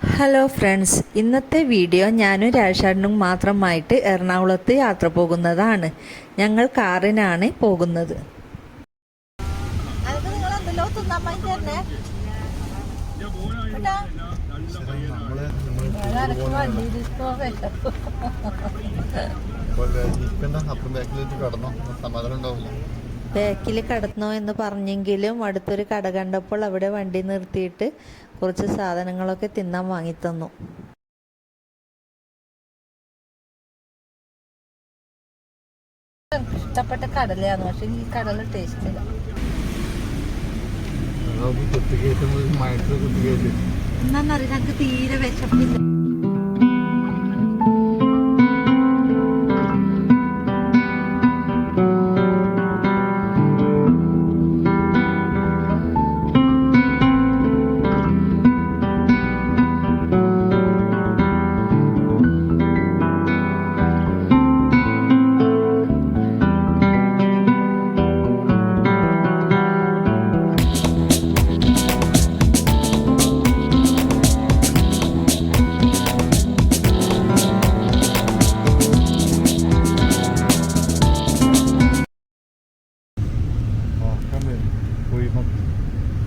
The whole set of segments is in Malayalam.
ഹലോ ഫ്രണ്ട്സ്, ഇന്നത്തെ വീഡിയോ ഞാനും രാജേഷേട്ടനും മാത്രമായിട്ട് എറണാകുളത്ത് യാത്ര പോകുന്നതാണ്. ഞങ്ങൾ കാറിനാണ് പോകുന്നത്. ബാക്കിൽ കടന്നോ എന്ന് പറഞ്ഞെങ്കിലും അടുത്തൊരു കട കണ്ടപ്പോൾ അവിടെ വണ്ടി നിർത്തിയിട്ട് കുറച്ച് സാധനങ്ങളൊക്കെ തിന്നാൻ വാങ്ങിത്തന്നു. ഇഷ്ടപ്പെട്ട കടലയാണ്, പക്ഷെ ഈ കടല ടേസ്റ്റ് ഇല്ല. എന്നാന്നറിയാം, ഞങ്ങൾക്ക് തീരെ വിശപ്പില്ല.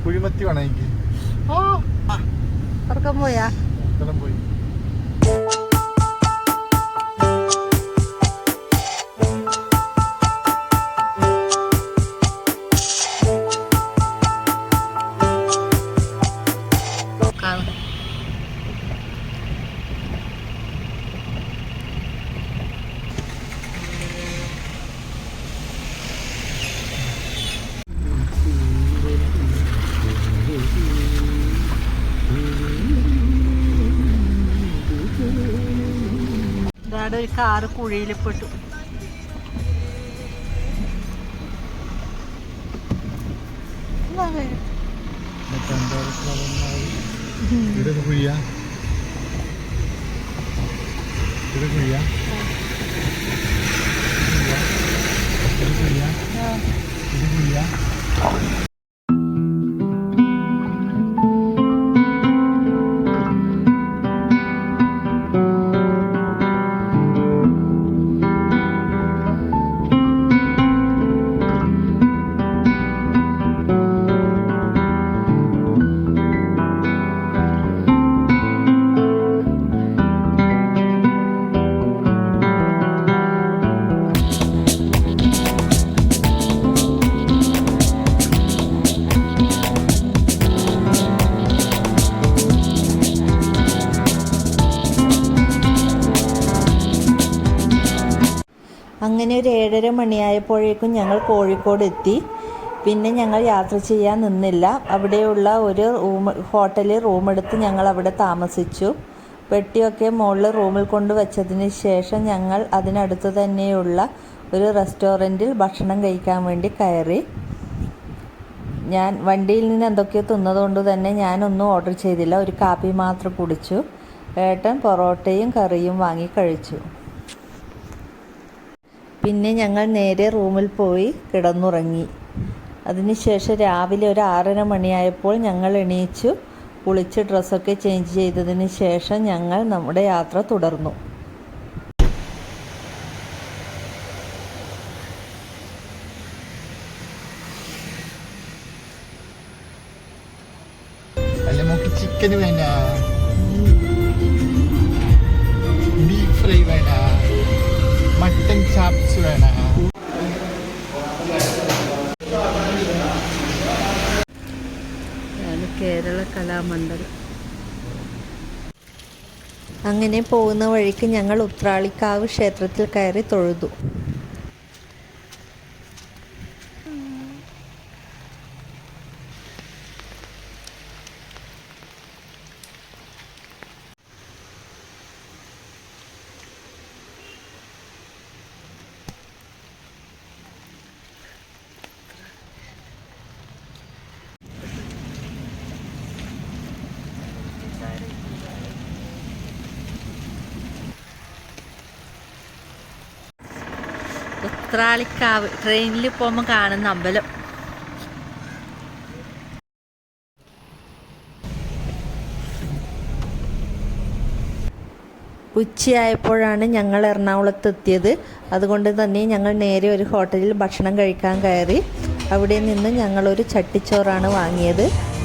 കുഴിമത്തി വേണം എനിക്ക്. ഉറക്കം പോയാ പോയി. ഒരു കാറ് കുഴിയിൽ പെട്ടു. അങ്ങനെ ഒരു 7:30 മണിയായപ്പോഴേക്കും ഞങ്ങൾ കോഴിക്കോട് എത്തി. പിന്നെ ഞങ്ങൾ യാത്ര ചെയ്യാൻ നിന്നില്ല. അവിടെയുള്ള ഒരു ഹോട്ടലിൽ റൂമെടുത്ത് ഞങ്ങൾ അവിടെ താമസിച്ചു. പെട്ടിയൊക്കെ മുകളിൽ റൂമിൽ കൊണ്ടുവച്ചതിന് ശേഷം ഞങ്ങൾ അതിനടുത്ത് തന്നെയുള്ള ഒരു റെസ്റ്റോറൻറ്റിൽ ഭക്ഷണം കഴിക്കാൻ വേണ്ടി കയറി. ഞാൻ വണ്ടിയിൽ നിന്ന് എന്തൊക്കെയോ തിന്നതുകൊണ്ട് തന്നെ ഞാനൊന്നും ഓർഡർ ചെയ്തില്ല. ഒരു കാപ്പി മാത്രം കുടിച്ചു. ഏട്ടൻ പൊറോട്ടയും കറിയും വാങ്ങി കഴിച്ചു. പിന്നെ ഞങ്ങൾ നേരെ റൂമിൽ പോയി കിടന്നുറങ്ങി. അതിനുശേഷം രാവിലെ ഒരു 6:30 മണിയായപ്പോൾ ഞങ്ങൾ എണീച്ചു. കുളിച്ച് ഡ്രസ്സൊക്കെ ചേഞ്ച് ചെയ്തതിന് ശേഷം ഞങ്ങൾ നമ്മുടെ യാത്ര തുടർന്നു. ചിക്കൻ വേണ്ട, ബീഫ് ഫ്രൈ വേണ്ട, മട്ടൻ ചാപ്സ് വേണം. കേരള കലാമണ്ഡലം. അങ്ങനെ പോകുന്ന വഴിക്ക് ഞങ്ങൾ ഉത്രാളിക്കാവ് ക്ഷേത്രത്തിൽ കയറി തൊഴുതു. ഉത്രാളിക്കാവ് ട്രെയിനിൽ പോകുമ്പോൾ കാണുന്ന അമ്പലം. ഉച്ചയായപ്പോഴാണ് ഞങ്ങൾ എറണാകുളത്ത് എത്തിയത്. അതുകൊണ്ട് തന്നെ ഞങ്ങൾ നേരെ ഒരു ഹോട്ടലിൽ ഭക്ഷണം കഴിക്കാൻ കയറി. അവിടെ നിന്ന് ഞങ്ങളൊരു ചട്ടിച്ചോറാണ് വാങ്ങിയത്.